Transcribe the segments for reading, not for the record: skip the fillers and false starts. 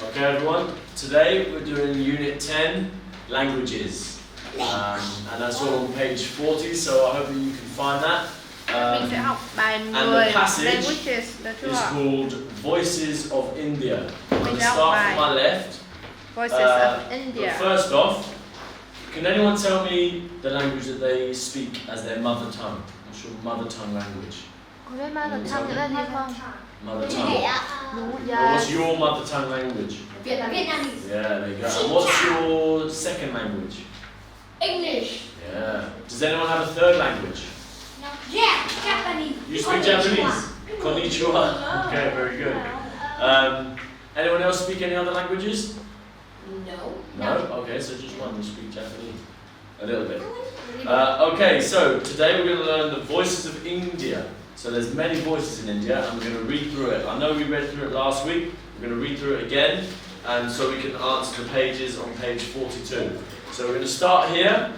Okay everyone, today we're doing Unit 10, Languages. And that's all on page 40, so I hope that you can find that. Mình sẽ học bài 10 And the passage languages, được chưa? is called Voices of India. I'm going to sẽ học start bài from my left. Voices of India. But first off, can anyone tell me the language that they speak as their mother tongue? What's your mother tongue language? Có biết mother tongue nghĩa là gì không? Mother tongue. Đúng, Well, what's your mother tongue language? Vietnamese. Yeah, there you go. And what's your second language? English. Yeah. Does anyone have a third language? No. Yeah, Japanese. You speak Japanese? Konnichiwa. Okay, very good. Anyone else speak any other languages? No. No? Okay, so just one. You speak Japanese. A little bit. Okay, so today we're going to learn the voices of India. So there's many voices in India, and we're going to read through it. I know we read through it last week. We're going to read through it again, and so we can answer the pages on page 42. So we're going to start here,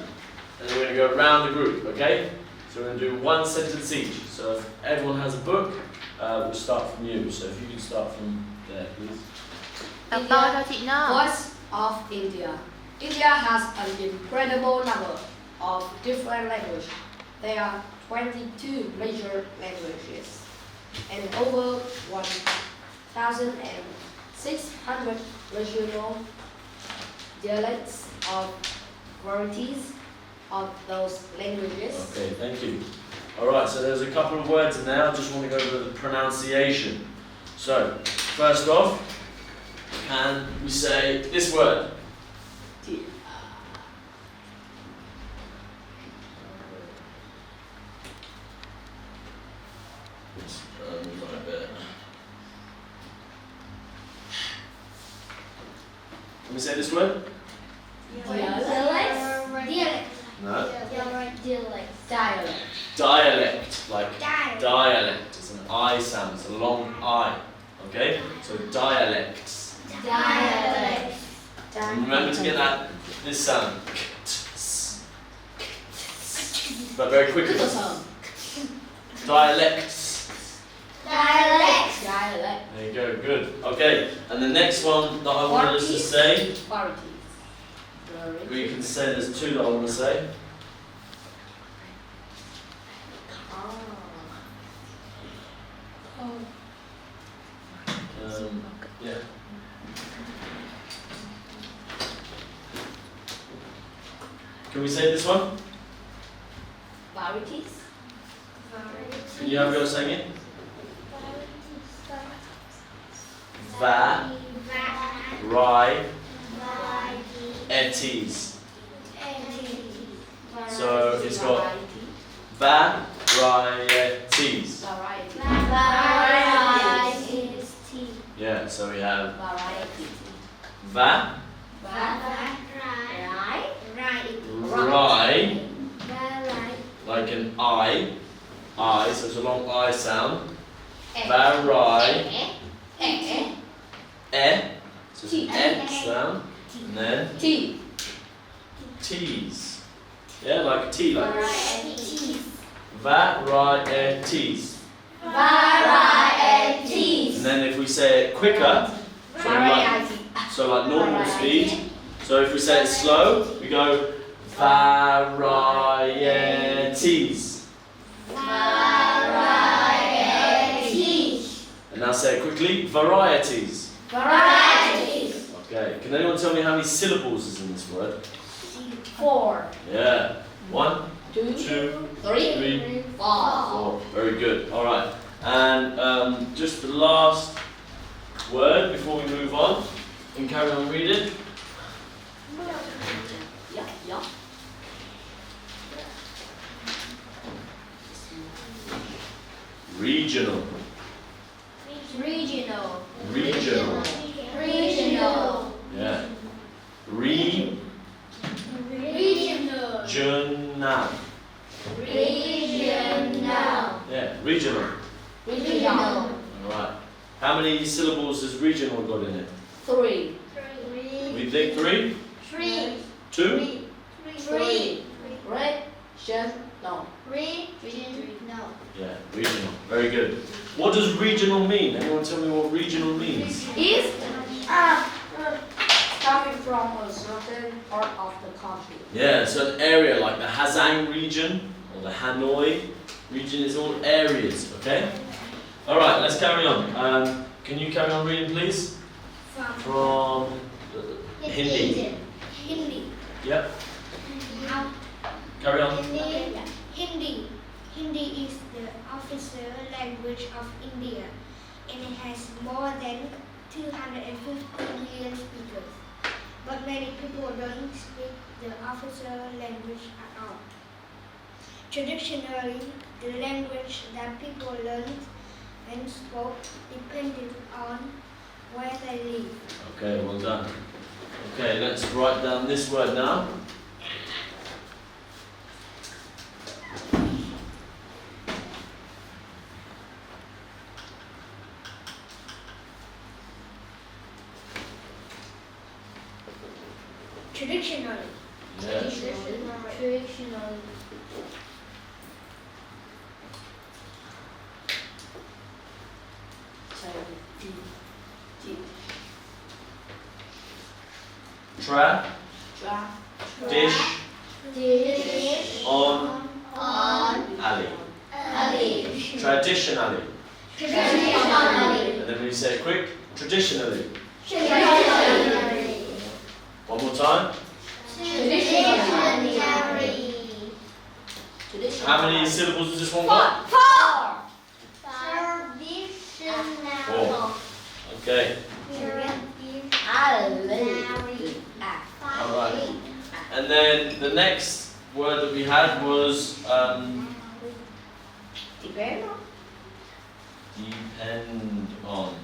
and then we're going to go around the group, okay? So we're going to do one sentence each. So if everyone has a book, we'll start from you. So if you can start from there, please. Đọc to cho chị nhá. Voice of India. India has an incredible number of different languages. There are 22 major languages and over 1,600 regional dialects of varieties of those languages. Okay, thank you. Alright, so there's a couple of words in there. I just want to go over the pronunciation. So, first off, can we say this word? Can we say this word? Dialect. No. Dialect. Dialect, like dialect. It's an I sound, it's a long I. Okay? So dialects. Dialect. Remember to get this sound. But very quickly. Dialects. Dialect. There you go, good. Okay, and the next one that I wanted us to say, we can say there's two that I want to say. Yeah. Can we say this one? Varieties. Can you have a go at saying it? Varieties. So it's got varieties. Yeah, so we have like an I, so it's a long I sound. So it's an sound, and then T's. Yeah, like tea, like varieties. And then if we say it quicker, so like normal speed. So if we say it slow, we go varieties. And now say it quickly, varieties. Okay, can anyone tell me how many syllables is in this word? 4. Yeah. 1, 2, 2, 3, 4. Very good. All right. And just the last word before we move on. And carry on reading. Yeah. Regional. Regional. Yeah. Regional. Yeah. Regional. All right. How many syllables has regional got in it? 3. We think 3? 2? Regional. Yeah, regional. Very good. What does regional mean? Anyone tell me what regional means? Is part of the country. Yeah, so an area like the Hazang region or the Hanoi region is all areas, okay? Alright, let's carry on. Can you carry on reading, please? From Hindi. Hindi. Yep, carry on. Hindi. Hindi is the official language of India, and it has more than 250 million speakers. But many people don't speak the official language at all. Traditionally, the language that people learned and spoke depended on where they live. Okay, well done. Okay, let's write down this word now. Traditionally. Yeah. Traditional. So, Tra, tra, dish, Dish on, on alley. alley. Traditionally. Traditionally. And then when you say it quick, traditionally. Traditionally. One more time. Traditionally. How many syllables does this one got? Traditional. Okay. Alright. And then the next word that we had was depend depend on.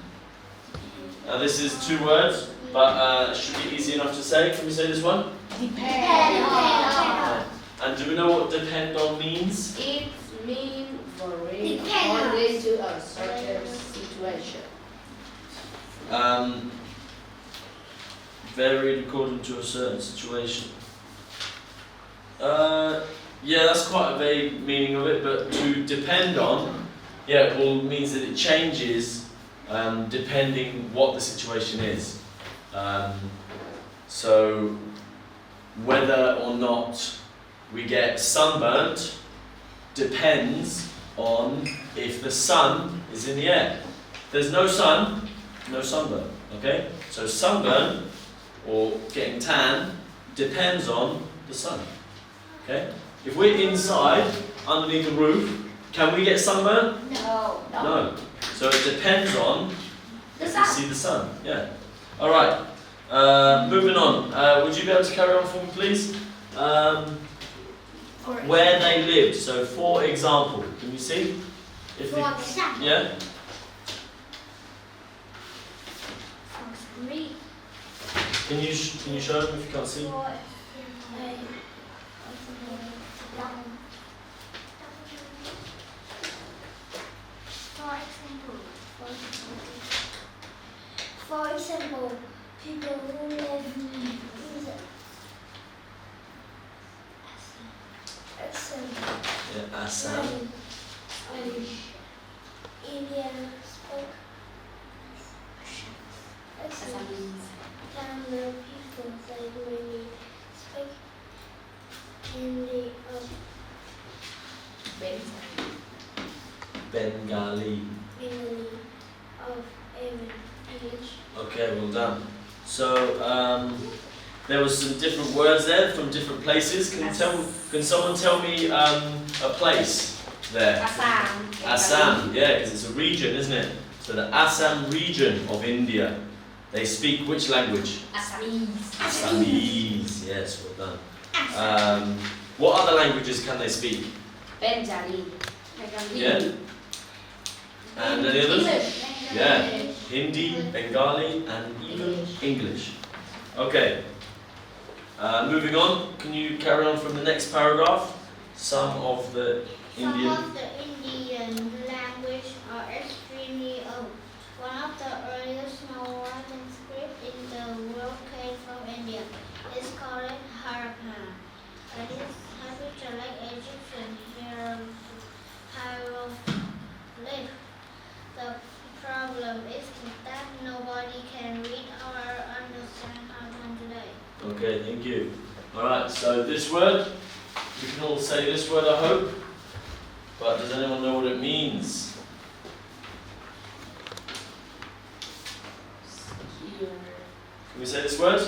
Now this is two words, but it should be easy enough to say. Can we say this one? depend on. And do we know what depend on means? It means varying Depend on. according to a certain situation. Varied according to a certain situation. Yeah, that's quite a vague meaning of it, but to depend on, yeah, well, means that it changes depending what the situation is. So, whether or not we get sunburnt depends on if the sun is in the air. If there's no sun, no sunburn, okay? So sunburn, or getting tan, depends on the sun, okay? If we're inside, underneath the roof, can we get sunburn? No. No. So it depends on The if sun. we see the sun, yeah. Alright, moving on. Would you be able to carry on for me, please? Where they lived. So, for example, can you see? If For example. yeah? Can you show them if you can't see? For example, people who live in the Yeah, Assam. India spoke Tamil people they really speak Hindi of Bengali. Bengali of every English. Okay, well done. So, there was some different words there from different places. Can someone tell me a place there? Assam. Assam, yeah, because it's a region, isn't it? So the Assam region of India, they speak which language? Assamese. Assamese, yes, well done. What other languages can they speak? Bengali. Yeah? And any others? English. Yeah, Hindi, Bengali, and even English. Okay. Moving on, can you carry on from the next paragraph? Some of the Indian. Some of the Indian language are extremely old. One of the earliest known writing script in the world came from India. It's called Harappan. It is habitual like Egyptian hieroglyph. The problem is that nobody can read or understand Harappan today. Okay, thank you. Alright, so this word, we can all say this word, I hope. But does anyone know what it means? Can we say this word?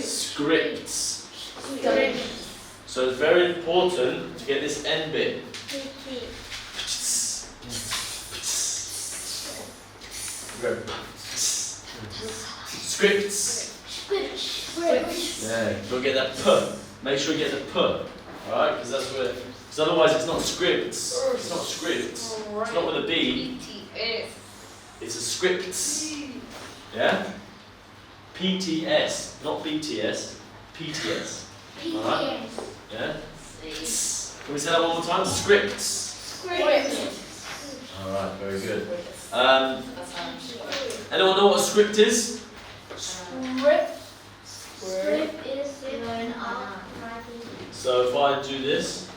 Scripts. So it's very important to get this end bit. Go. Scripts. Yeah, don't get that p. Make sure you get the p. Alright, because that's where. Because otherwise it's not scripts. It's not scripts. It's not with a B. It's a scripts. Yeah? PTS, not BTS. PTS. Alright? Yeah? Can we say that one more time? Scripts. Alright, very good. Anyone know what a script is? Script is learn of writing. So if I do this,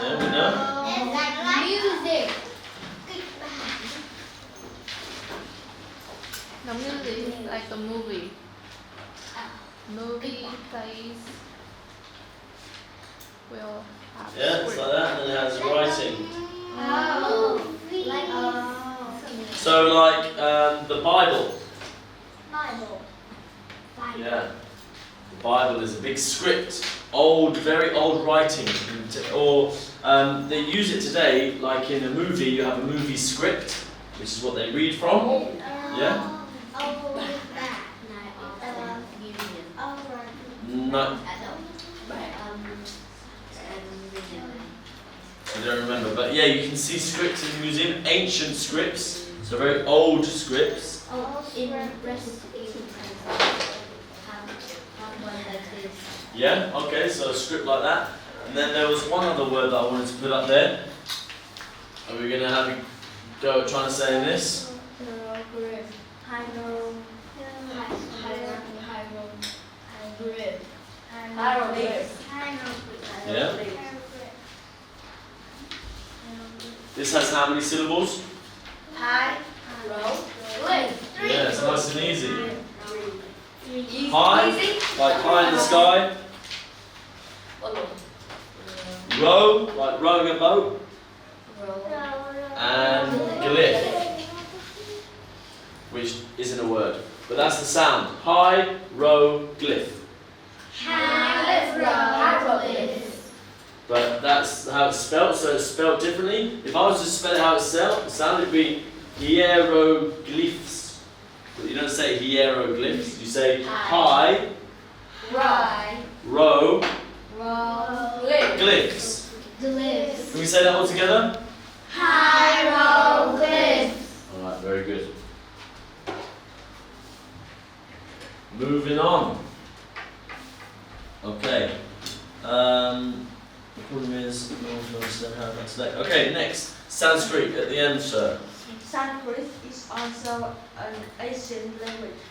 yeah, we know. Music. The music is like a movie. Movie plays will have Yeah, it's like that, and then it has writing. So like the Bible. Yeah. The Bible is a big script, old, very old writing, or they use it today. Like in a movie, you have a movie script, which is what they read from. Yeah. No, I don't remember, but yeah, you can see scripts in the museum, ancient scripts, so very old scripts. Yeah, okay, so a script like that. And then there was one other word that I wanted to put up there. Are we going to have you go trying to say in this? Yeah. This has how many syllables? Yeah, it's nice and easy. High, like high in the sky. Row, like rowing a boat. And glyph, which isn't a word, but that's the sound. High, row, glyph. But that's how it's spelled, so it's spelled differently. If I was to spell it how it's sound, it'd be hieroglyphs. But you don't say hieroglyphs, you say high, row, glyphs. Can we say that all together? Alright, very good. Moving on. Okay. The problem is, no one can understand how that's today. Okay, next. Sanskrit at the end, sir. Sanskrit is also an ancient language.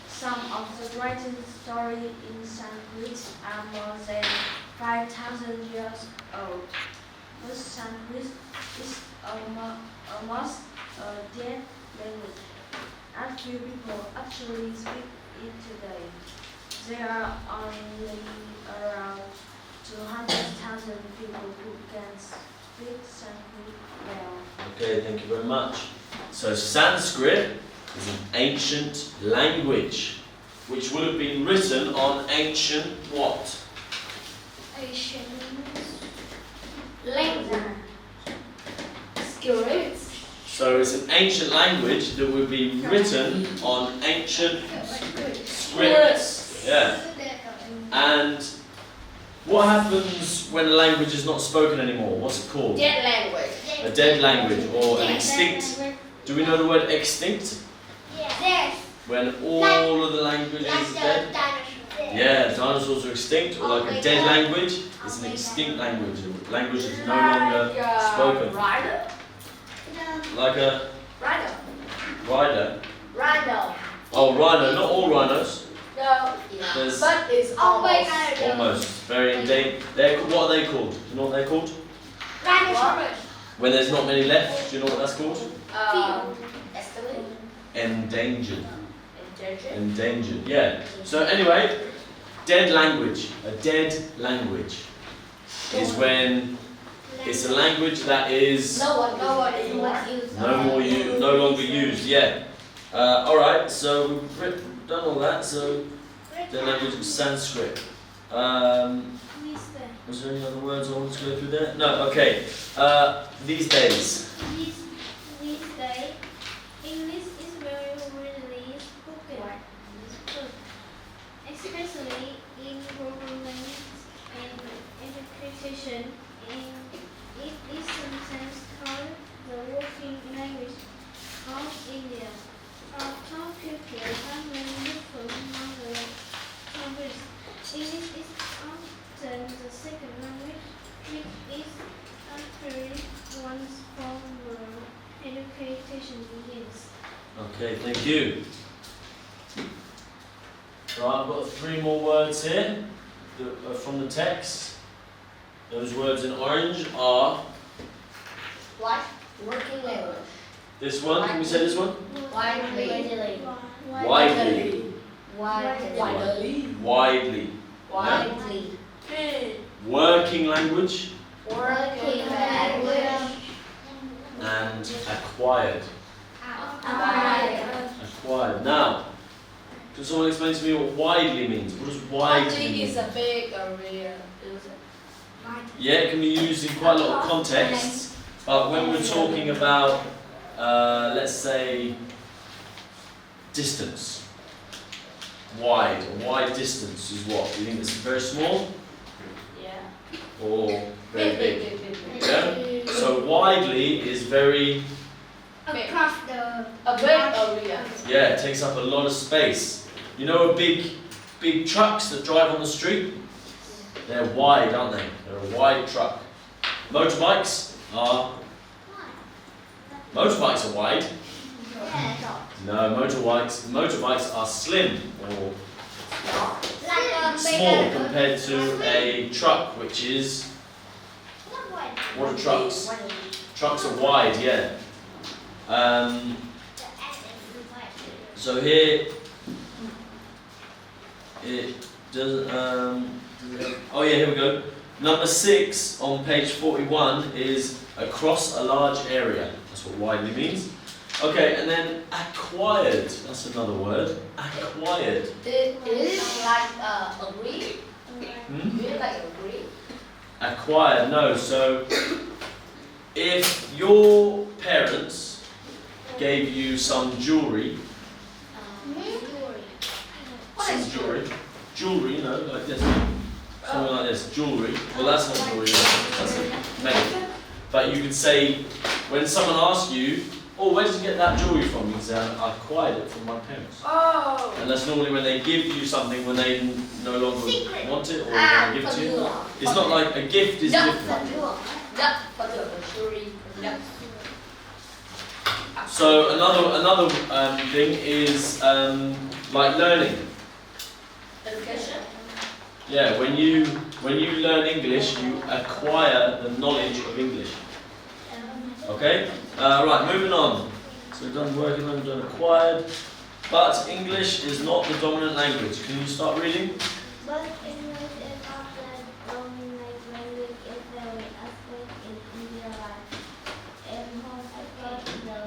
Some of the writing stories in Sanskrit are more than 5,000 years old. But Sanskrit is almost a dead language, and few people actually speak it today. There are only around 200,000 people who can speak Sanskrit well. Okay, thank you very much. So Sanskrit is an ancient language, which would have been written on ancient what? So it's an ancient language that would be written on ancient scripts. Yeah. And what happens when a language is not spoken anymore? What's it called? Dead language. A dead language or an extinct. Do we know the word extinct? When all of the languages is dead? Yeah, dinosaurs are extinct, or like a dead language is an extinct language. A language is no longer spoken. Rider. Like a Rider. rider. Rider. Oh, rhino, not all rhinos. No, yeah. There's- But it's Oh my almost. god. Almost. Very endangered. What are they called? Do you know what they're called? Dinosaurs. When there's not many left, do you know what that's called? Estimate. Endangered. Endangered. Endangered, yeah. So anyway, dead language. A dead language is when it's a language that is No one anymore. no longer used. Yeah. All right. So we've done all that. So the language of Sanskrit. Was there any other words I want to go through there? No. Okay. These days. These days, English is very widely spoken, especially in government and education. It is sometimes called the working language of India. Although people have many different languages, English is often the second language, which is actually once formal education begins. Okay. Thank you. Right. I've got 3 more words here that are from the text. Those words in orange are What? Working language. this one. Can we say this one? Widely. Widely. Widely. Widely. Widely. Working language Working language. and acquired. Acquired. Now, can someone explain to me what widely means? What does widely Widely mean? is a big area. Yeah, it can be used in quite a lot of contexts, but when we're talking about, let's say, distance, a wide distance is what? Do you think it's very small Yeah. or very big? Big. Yeah? So widely is very, Across the A big area. yeah, it takes up a lot of space. You know big trucks that drive on the street? They're wide, aren't they? They're a wide truck. Motorbikes are wide. No, motorbikes are slim or small compared to a truck, which is, what are trucks? Trucks are wide, yeah. So here it does. Oh yeah, here we go. Number 6 on page 41 is across a large area. That's what widely means. Okay, and then acquired. That's another word. Acquired. It is like agree. Hmm? Do you like agree? Acquired. No. So if your parents gave you some jewelry, jewelry, you know, like this, something like this, jewelry. Well, that's not jewelry. That's metal. But you could say, when someone asks you, "Oh, where did you get that jewelry from?" You can say, "I acquired it from my parents." Oh. And that's normally when they give you something when they no longer want it or want to give it to you. It's not like a gift is different. So another thing is like learning. Education. Yeah, when you learn English, you acquire the knowledge of English. Okay? Right, moving on. So we've done working language, done acquired. But English is not the dominant language. Can you start reading? But English is not the dominant language in every aspect in Indian life. In most across the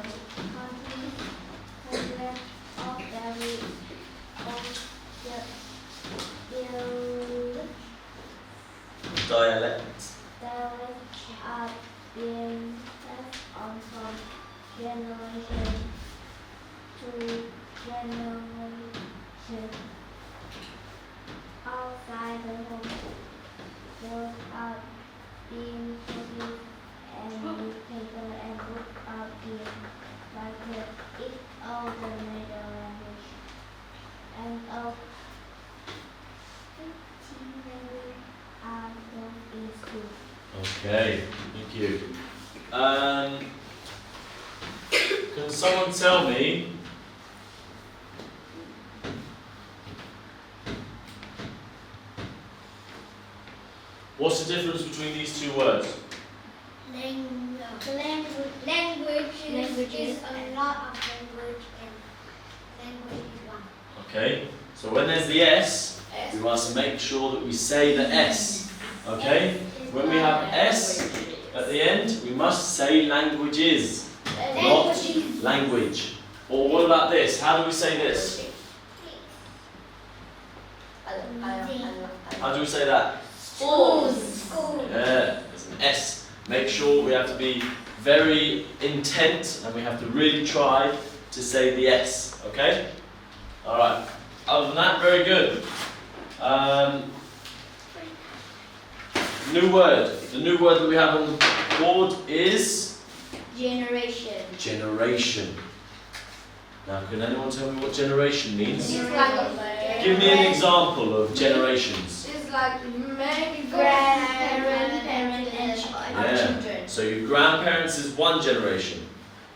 country, hundreds of every Dialect. dialects are being passed on from generation to generation. Outside the home, words are being produced and newspaper and books are being written in all the major language. And of 15 languages are taught in school. Okay, thank you. Can someone tell me What's the difference between these two words? Language is a lot of language and language is one. Okay, so when there's the S, we must make sure that we say the S. Okay, when we have S at the end, we must say languages, not language. Or what about this? How do we say this? How do we say that? Schools. Yeah, there's an S. Make sure we have to be very intent and we have to really try to say the S. Okay? Alright. Other than that, very good. New word. The new word that we have on the board is Generation. generation. Now, can anyone tell me what generation means? It's like Give me an example of generations. It's like many Grandparents, parents, and Yeah. children. So your grandparents is one generation,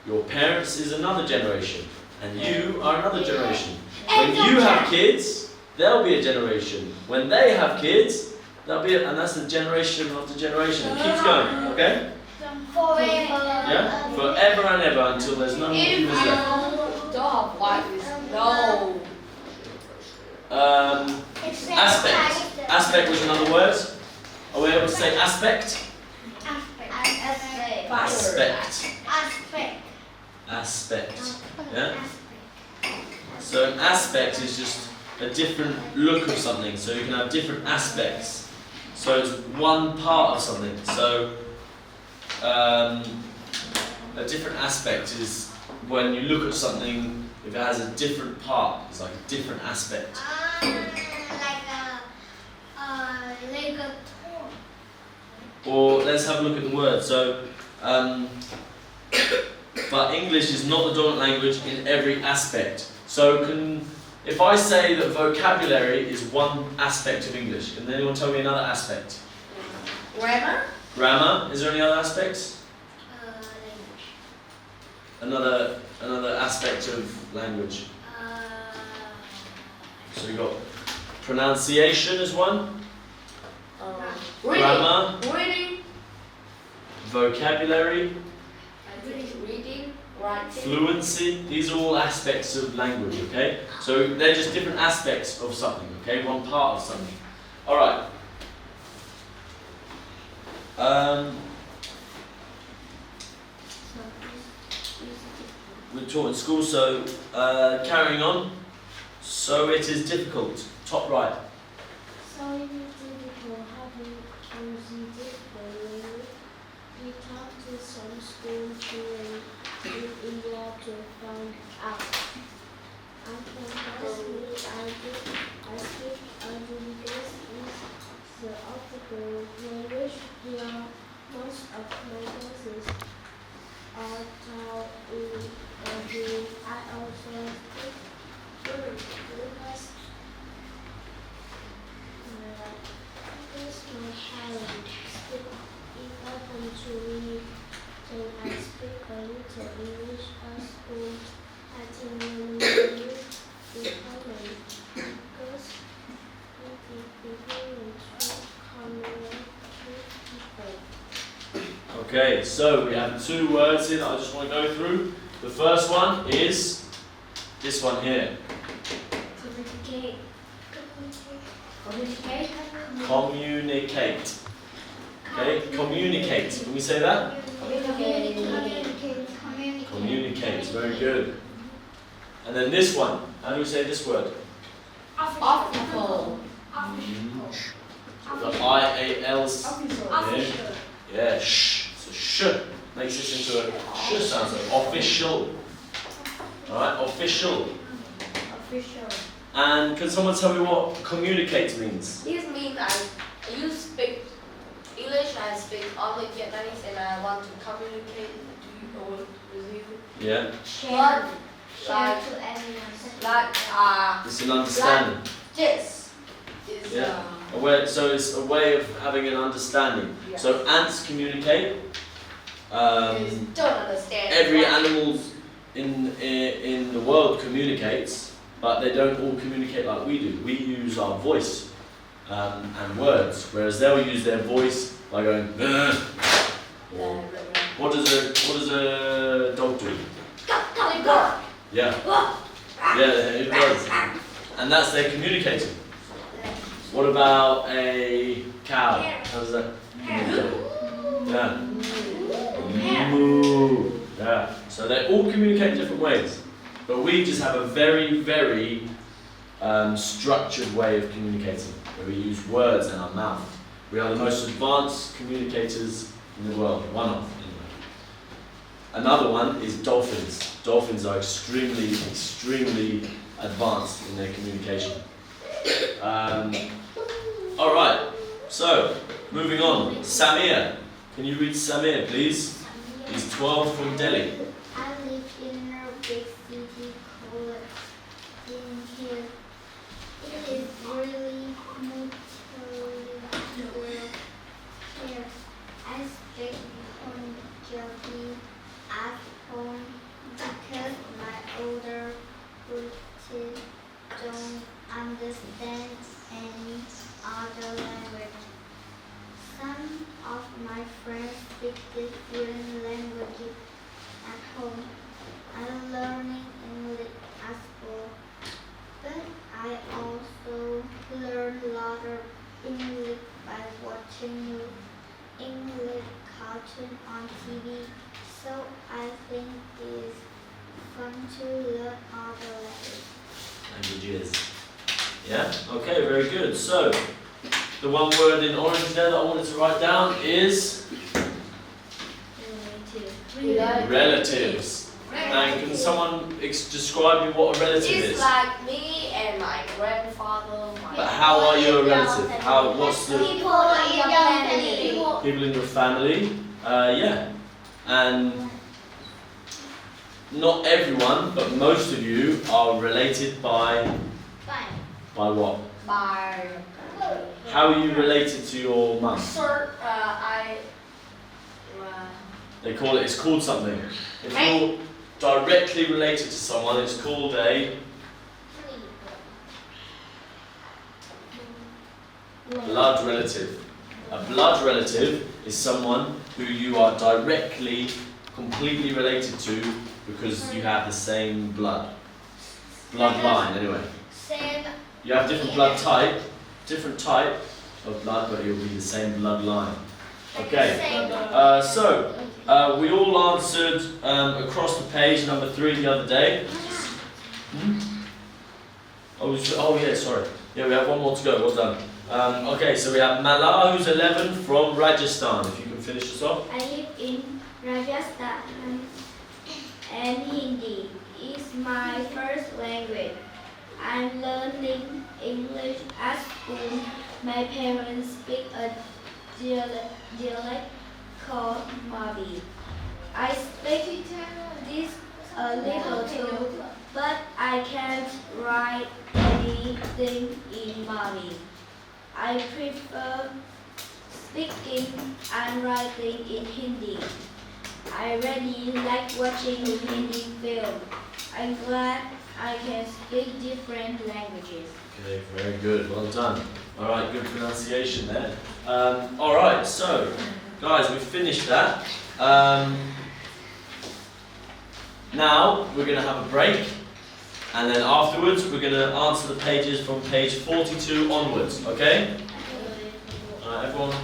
your parents is another generation, and you are another generation. When you have kids, there'll be a generation. When they have kids, there'll be and that's the generation after generation. It keeps going, okay? Yeah? Forever and ever until there's no more humans left. Dog, what is no? Aspect. Aspect was another word. Are we able to say aspect? Aspect. Aspect. Yeah? So an aspect is just a different look of something. So you can have different aspects. So it's one part of something. So a different aspect is when you look at something, if it has a different part, it's like a different aspect. Like a Or let's have a look at the word. So, but English is not the dominant language in every aspect. So if I say that vocabulary is one aspect of English, can anyone tell me another aspect? Grammar? Grammar, is there any other aspects? language. Another aspect of language. So you've got pronunciation is one, grammar, Reading. vocabulary, Reading. Writing. fluency, these are all aspects of language, okay? So they're just different aspects of something, okay? One part of something. Alright. We're taught in school, so carrying on. So it is difficult. Top right. So it is difficult having considered the language. We talked to some school children in India to find out. I can personally I speak English is the official language here. Most of my classes are taught in English. I also speak English. Because my parents speak important to me, then I speak a little English at school. I think learning English is important because it is beginning to communicate with people. Okay, so we have two words here that I just want to go through. The first one is this one here. Communicate. Communicate. Communicate. Okay, communicate. Can we say that? Communicate. Very good. And then this one. How do we say this word? Official. The I-A-L. Yeah. Yeah, sh. So sh makes this into a sh sound. So official. Alright, official. Official. And can someone tell me what communicate means? This means you speak English, I speak only Vietnamese, and I want to communicate to you or with you. Yeah. But Share to everyone. like It's an understanding. this is Yeah. So it's a way of having an understanding. Yeah. So ants communicate. don't understand. Every animal in the world communicates, but they don't all communicate like we do. We use our voice and words, whereas they'll use their voice by going. Or what does a dog do? Yeah. Yeah, it does. And that's their communicating. What about a cow? How does that communicate? Yeah. Moo. Yeah. So they all communicate different ways. But we just have a very, very structured way of communicating, where we use words and our mouth. We are the most advanced communicators in the world. One of, anyway. Another one is dolphins. Dolphins are extremely, extremely advanced in their communication. All right. So moving on. Samir, can you read Samir, please? He's 12 from Delhi. I live in a big city called India. It is really multicultural here. I speak Punjabi at home because my older relatives don't understand any other language. Some of my friends speak different languages at home. I'm learning English at school, but I also learn a lot of English by watching English cartoon on TV. So I think it's fun to learn other Languages. Yeah? Okay, very good. So, the one word in orange there that I wanted to write down is relatives. And can someone describe me what a relative It's is? like me and my grandfather. But how are you a relative? What's the People in your family. people in your family? Yeah. And not everyone, but most of you are related by what? By How are you related to your mum? It's called something. If you're directly related to someone, it's called a blood relative. A blood relative is someone who you are directly, completely related to because you have the same bloodline anyway. Same. You have different different type of blood, but it will be the same bloodline. Okay, so we all answered across the page number 3 the other day. Oh yeah, sorry. Yeah, we have one more to go. Well done. Okay, so we have Mala, who's 11 from Rajasthan. If you can finish us off. I live in Rajasthan and Hindi is my first language. I'm learning English at school. My parents speak a dialect called Marathi. I speak this a little too, but I can't write anything in Marathi. I prefer speaking and writing in Hindi. I really like watching Hindi film. I'm glad I can speak different languages. Okay, very good. Well done. All right, good pronunciation there. All right, so guys, we've finished that. Now we're going to have a break, and then afterwards we're going to answer the pages from page 42 onwards. Okay? All right, everyone.